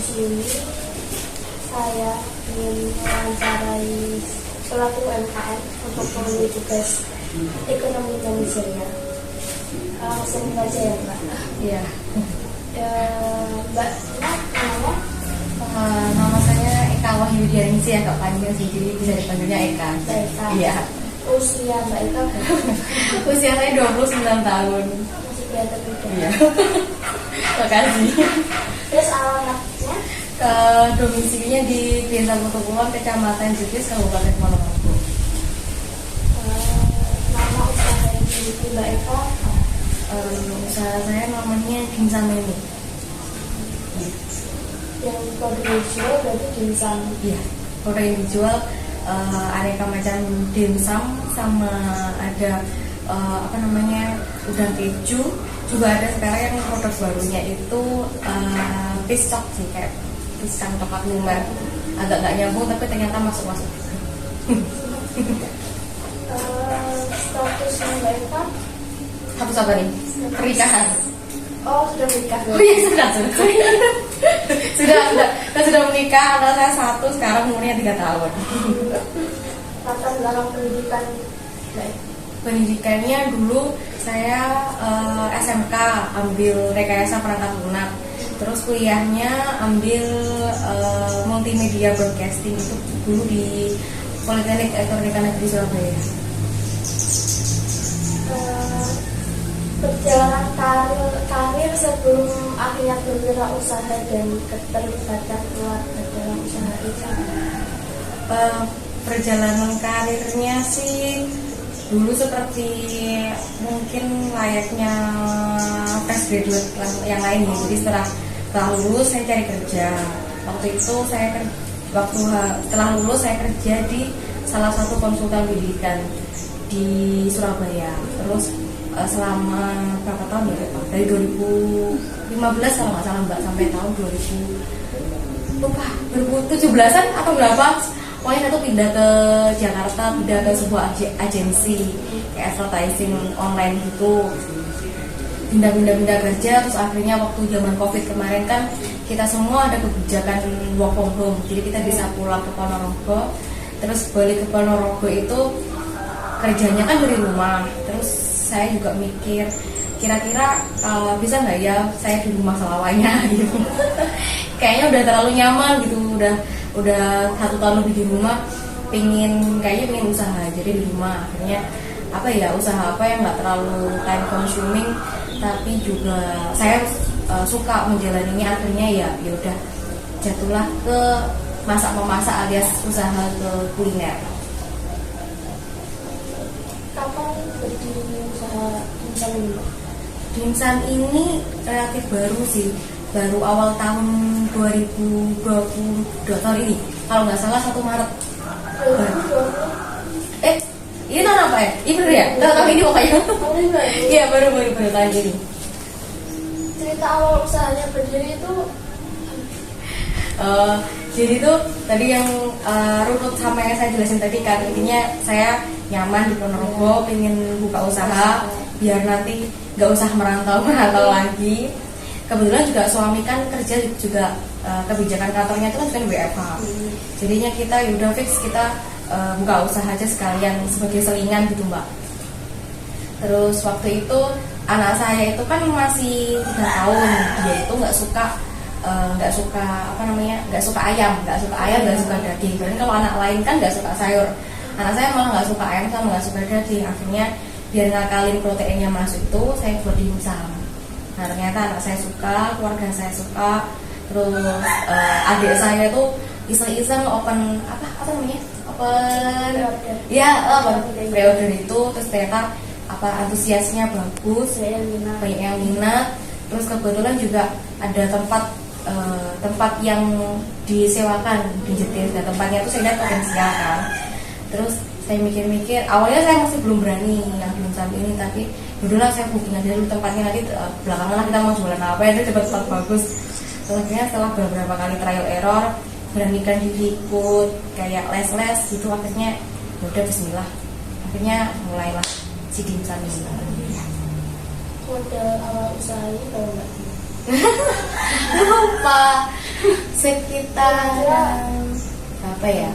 sini saya ingin mewawancarai suatu UMKM untuk memenuhi tugas ekonomi Indonesia. Langsung saja ya Mbak. Iya. Mbak, namanya? Nama saya Eka Wahyudiani sih, agak panjang sih, jadi bisa dipanggilnya Eka. Eka. Iya. Usia Mbak Eka? Usia saya 29 tahun. Masih kelihatan muda. Iya. Makasih. Terus alamatnya? Domisilinya di Desa Putukulon, Kecamatan Jetis, Kabupaten Ponorogo. Nama usaha yang dimiliki Mbak Eka? Usaha saya namanya Dimsum ini. Yang produk dijual berarti dimsum. Iya. Produk yang dijual aneka macam dimsum, sama ada udang keju. Juga ada sekarang yang produk barunya itu piscok sih, kayak pisang coklat lumer. Agak nggak nyambung tapi ternyata masuk. Statusnya Mbak Eka? Status apa nih? Pernikahan. Oh, sudah menikah. Oh iya, sudah. Sudah menikah, anak saya 1, sekarang umurnya 3 tahun. Latar belakang pendidikan Mbak Eka? Pendidikannya dulu saya SMK ambil rekayasa perangkat lunak. Terus kuliahnya ambil multimedia broadcasting, itu dulu di Politeknik Elektronika Negeri Surabaya. Perjalanan karir sebelum akhirnya berwirausaha dan keterlibatan keluarga dalam usaha itu. Perjalanan karirnya sih dulu seperti mungkin layaknya fresh graduate yang lain ya. Jadi setelah lulus saya cari kerja. Waktu itu setelah lulus saya kerja di salah satu konsultan pendidikan di Surabaya. Terus selama berapa tahun ya Pak? Dari 2015 kalau nggak salah Mbak, sampai tahun 2017-an atau berapa? Pokoknya saya tuh pindah ke Jakarta, pindah ke sebuah agensi kayak advertising online gitu. Pindah kerja, terus akhirnya waktu zaman COVID kemarin kan kita semua ada kebijakan work from home, jadi kita bisa pulang ke Ponorogo. Terus balik ke Ponorogo itu kerjanya kan dari rumah. Terus saya juga mikir kira-kira bisa nggak ya saya di rumah selamanya gitu. Kayaknya udah terlalu nyaman gitu, udah 1 tahun lebih di rumah, pengen usaha. Jadi di rumah akhirnya usaha apa yang nggak terlalu time consuming tapi juga saya suka menjalaninya. Akhirnya ya udah jatuhlah ke masak-memasak alias usaha ke kuliner. Kapan berdiri usaha dimsum ini? Dimsum ini relatif baru sih, baru awal tahun 2022 tahun ini, kalau nggak salah 1 Maret. Ini tahun apa ya? Ini bener ya? Tahun ini pokoknya. Iya, baru tahun ini. Cerita awal usahanya berdiri itu jadi tuh tadi yang runut sama yang saya jelasin tadi kan, intinya saya nyaman di Ponorogo, pengen buka usaha biar nanti nggak usah merantau lagi. Kebetulan juga suami kan kerja juga, kebijakan kantornya itu kan bukan WFH. Jadinya kita udah fix kita buka usaha aja sekalian sebagai selingan gitu Mbak. Terus waktu itu anak saya itu kan masih 3 tahun, dia itu nggak suka ayam, nggak suka daging. Karena kalau anak lain kan nggak suka sayur, anak saya malah nggak suka ayam sama nggak suka daging. Akhirnya biar ngakalin proteinnya masuk itu saya buat dimsum. Nah ternyata anak saya suka, keluarga saya suka. Terus adik saya tuh iseng-iseng open pre-order itu. Terus ternyata antusiasnya bagus, banyak yang minat. Terus kebetulan juga ada tempat yang disewakan di Jetis. Nah tempatnya itu saya lihat potensial kan. Terus saya mikir-mikir, awalnya saya masih belum berani yang dimsum ini, tapi yaudahlah saya booking aja dulu tempatnya, nanti belakangan lah kita mau jualan apa itu dapat tempat bagus. Akhirnya setelah beberapa kali trial error, beranikan diri ikut kayak les gitu, akhirnya udah bismillah, akhirnya mulailah si dimsum ini. Modal awal usahanya kalau nggak Lupa sekitaran apa ya,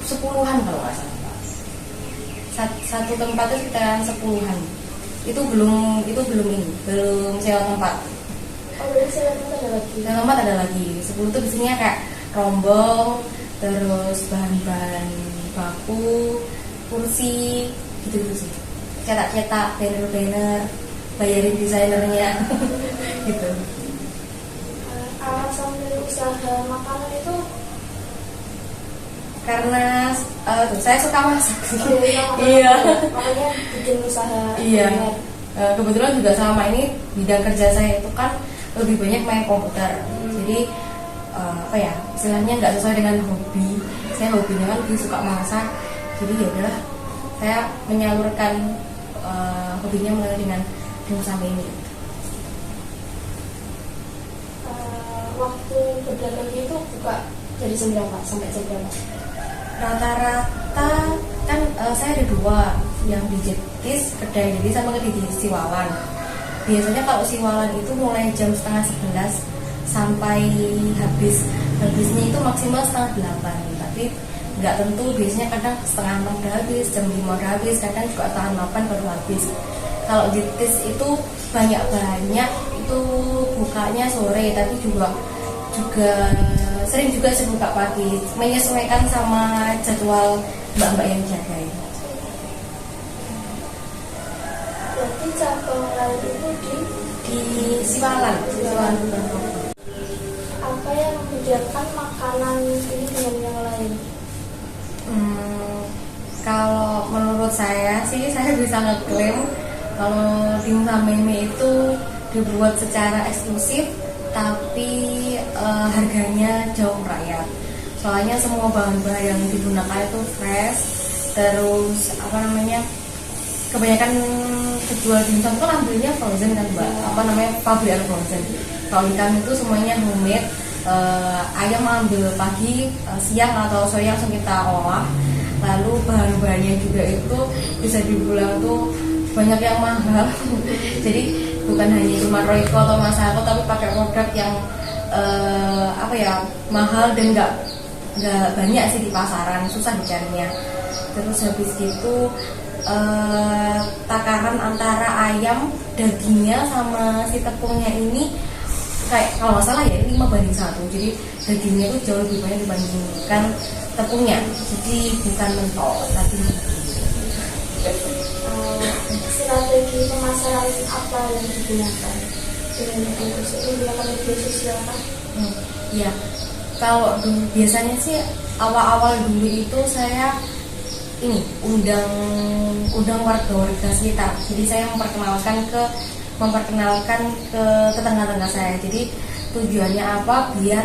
sepuluhan kalau nggak salah. Satu tempat itu sekitaran 10-an. Itu belum sewa tempat. Oh, berarti sewa tempat ada lagi. Sewa tempat ada lagi. 10 itu biasanya kayak rombong, terus bahan-bahan baku, kursi, gitu sih. Cetak-cetak, banner-banner, bayarin desainernya, gitu. Alasan dari usaha makanan itu Karena saya suka masak. iya, Iya. makanya bikin usaha. Iya. kuliner. Kebetulan juga selama ini bidang kerja saya itu kan lebih banyak main komputer. Jadi apa ya, istilahnya nggak sesuai dengan hobi. Saya hobinya kan lebih suka masak. Jadi ya udahlah, saya menyalurkan hobinya melalui dengan usaha ini. Waktu berdagang itu buka dari jam berapa sampai jam berapa? Rata-rata kan saya ada 2, yang di Jetis, kedai jadi sama kedai di Siwalan. Biasanya kalau Siwalan itu mulai jam setengah 11 sampai habisnya itu maksimal setengah 8, tapi nggak tentu, biasanya kadang setengah 6 udah habis, jam 5 udah habis, kadang juga setengah 8 baru habis. Kalau Jetis itu banyak itu bukanya sore, tapi juga sering juga sih buka pagi, menyesuaikan sama jadwal mbak-mbak yang jagain. Berarti cabang lain itu Di Siwalan. apa yang membedakan makanan ini dengan yang lain? Kalau menurut saya sih, saya bisa ngeklaim kalau dimsum meme itu dibuat secara eksklusif, tapi harganya jauh merakyat. Soalnya semua bahan-bahan yang digunakan itu fresh, terus kebanyakan penjual dimsum itu ambilnya frozen kan mbak, pabrikan frozen. Kalau di kami itu semuanya homemade. Ayam ambil pagi, siang atau sore langsung kita olah. Lalu bahan-bahannya juga itu bisa dibilang tuh banyak yang mahal. Jadi bukan hanya cuma Royco atau Masako, tapi pakai produk yang mahal dan nggak banyak sih di pasaran, susah dicarinya. Terus habis itu takaran antara ayam, dagingnya sama si tepungnya ini kayak kalau nggak salah ya 5:1. Jadi dagingnya itu jauh lebih banyak dibandingkan tepungnya. Jadi bukan mentok tapi strategi pemasaran apa yang digunakan dengan menggunakan media sosial kan? Iya. Kalau biasanya sih awal-awal dulu itu saya undang warga sekitar. Jadi saya memperkenalkan ke tetangga-tetangga saya. Jadi tujuannya apa? Biar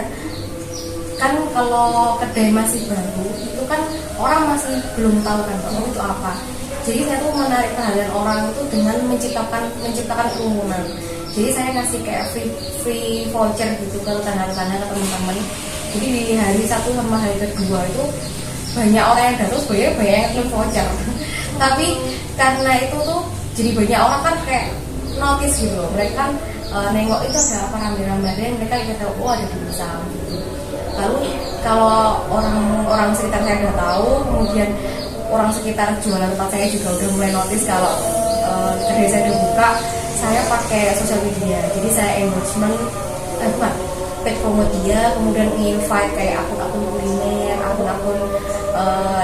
kan kalau kedai masih baru itu kan orang masih belum tahu kan itu apa. Jadi saya tuh menarik perhatian orang itu dengan menciptakan kerumunan. Jadi saya ngasih kayak free voucher gitu ke tetangga-tetangga, ke teman-teman. Jadi di hari 1 sama hari kedua itu banyak orang yang datang, banyak yang free voucher. Tapi karena itu tuh jadi banyak orang kan kayak notice gitu loh. Mereka kan nengok itu ada apa rame-rame, mereka kita tahu ada dimsum gitu. Lalu kalau orang sekitar saya udah tahu, kemudian orang sekitar jualan tempat saya juga udah mulai notice kalau kedai saya udah buka, saya pakai sosial media. Jadi saya engagement, paid promote dia, kemudian invite kayak akun-akun kuliner, akun-akun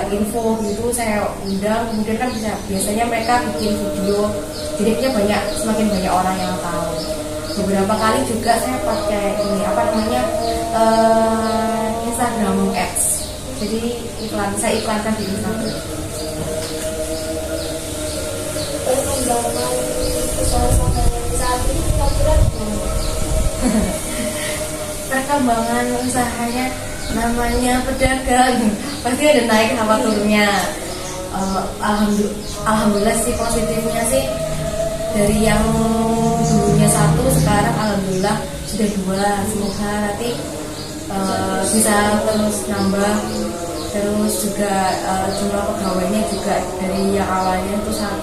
info gitu saya undang. Kemudian kan biasanya mereka bikin video, jadi semakin banyak orang yang tahu. Beberapa kali juga saya pakai Instagram Ads. Jadi saya iklankan di Instagram. Perkembangan usaha saat ini kira-kira perkembangan usahanya namanya pedagang pasti ada naik sama turunnya. Alhamdulillah sih, positifnya sih dari yang dulunya 1 sekarang alhamdulillah sudah 2. Semoga nanti bisa terus nambah. Terus juga jumlah pegawainya juga dari yang awalnya itu 1,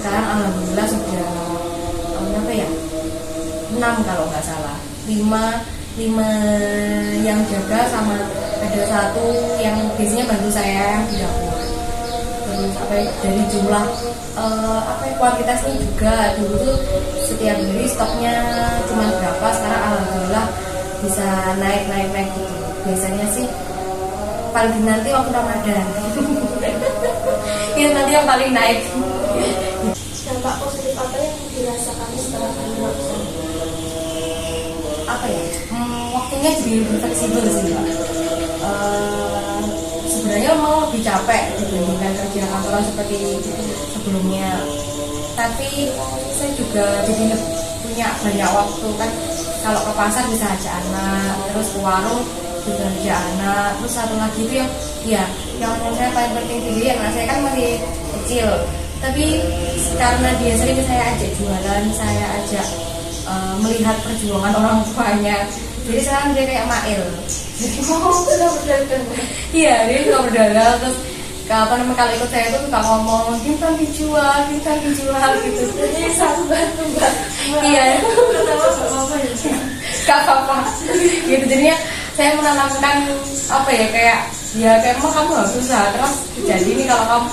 sekarang alhamdulillah sudah 6 kalau nggak salah. lima yang jaga, sama ada satu yang biasanya bantu saya yang di dapur. Terus dari jumlah kuantitasnya juga, dulu tuh setiap hari stoknya cuma berapa, sekarang alhamdulillah bisa naik gitu. Biasanya sih paling nanti waktu Ramadan ya nanti yang paling naik. Dampak positif apa yang dirasakan setelah Kak usaha? Apa ya? Waktunya jadi lebih fleksibel sih, Pak. Sebenarnya mau lebih capek dibandingkan kerja kantoran seperti sebelumnya, tapi saya juga jadi punya banyak waktu kan. Kalau ke pasar bisa ajak anak, terus ke warung juga ajak anak, terus satu lagi itu yang menurut saya paling penting sendiri, anak saya kan masih kecil, tapi karena dia sering saya ajak jualan, saya ajak melihat perjuangan orang tuanya, jadi sekarang dia kayak Mail. Sudah berdagang. Iya, dia suka berdagang. Terus kalau ikut saya tuh suka ngomong bintang dijual gitu. Jadi sahabat mbak. Iya, Pertama apa ya? gak apa-apa. Gitu, jadinya saya menanamkan apa ya, kayak emang kamu harus usaha terus. Jadi ini kalau kamu,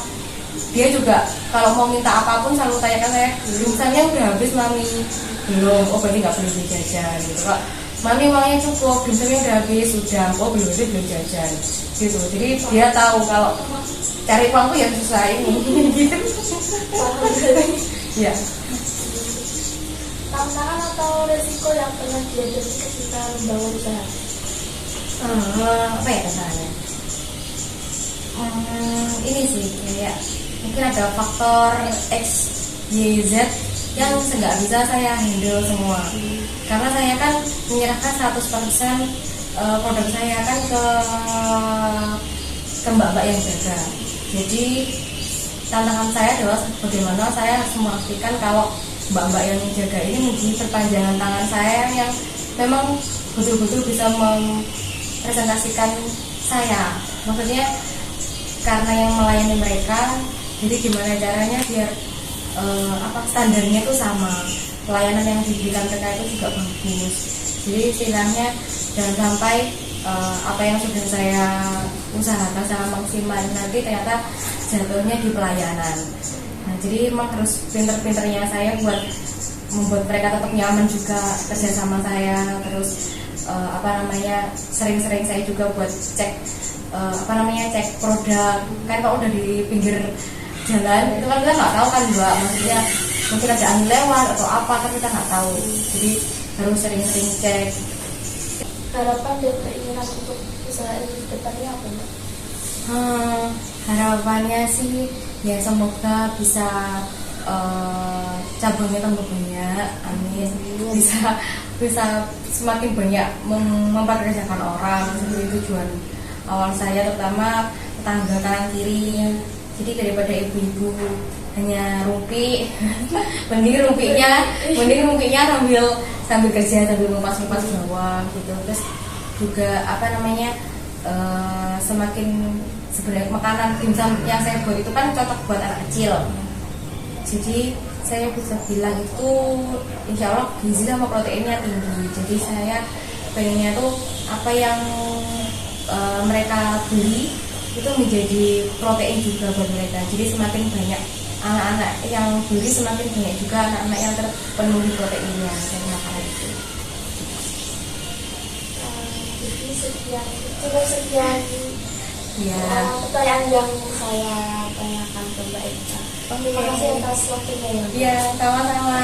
dia juga kalau mau minta apapun selalu tanyakan saya, misalnya udah habis mami, belum, oh berarti nggak boleh beli jajan gitu. Kok mami uangnya cukup, misalnya udah habis, sudah, oh belum jajan gitu. Jadi dia tahu kalau cari uang tuh yang susah ini gitu. Ya. Tantangan atau resiko yang pernah dihadapi ketika membangun usaha? Apa ya tantangannya? Ini sih kayak mungkin ada faktor X, Y, Z yang nggak bisa saya handle semua, karena saya kan menyerahkan 100% produk saya kan ke mbak-mbak yang jaga. Jadi tantangan saya adalah bagaimana saya harus memastikan kalau mbak-mbak yang jaga ini menjadi perpanjangan tangan saya yang memang betul-betul bisa mempresentasikan saya. Maksudnya karena yang melayani mereka, jadi gimana caranya biar standarnya itu sama, pelayanan yang diberikan mereka itu juga bagus. Jadi istilahnya jangan sampai apa yang sudah saya usahakan sama maksimal nanti ternyata jatuhnya di pelayanan. Nah, jadi memang harus pinter-pinternya saya buat membuat mereka tetap nyaman juga kerja sama saya. Terus sering-sering saya juga buat cek cek produk. Kan kalau udah di pinggir jalan itu kan kita nggak tahu kan Mbak, maksudnya mungkin ada angin lewat atau apa kan kita nggak tahu. Jadi harus sering-sering cek. Harapan dan keinginan untuk usaha ini ke depannya apa Mbak? Harapannya sih ya semoga bisa cabangnya tambah banyak, amin. Bisa semakin banyak mempekerjakan orang, seperti tujuan awal saya, terutama tetangga kanan kiri. Jadi daripada ibu-ibu hanya rumpi, mending rumpinya sambil kerja, sambil ngupas bawah gitu. Terus juga semakin sebenarnya makanan dimsum yang saya buat itu kan cocok buat anak kecil. Jadi saya bisa bilang itu insya Allah gizi sama proteinnya tinggi. Jadi saya pengennya tuh apa yang mereka beli itu menjadi protein juga buat mereka. Jadi semakin banyak anak-anak yang beli, semakin banyak juga anak-anak yang terpenuhi proteinnya dari makanan itu. Jadi sekian Ya. Pertanyaan yang saya tanyakan ke Mbak Eka. Terima kasih atas waktunya ya. Iya, sama-sama.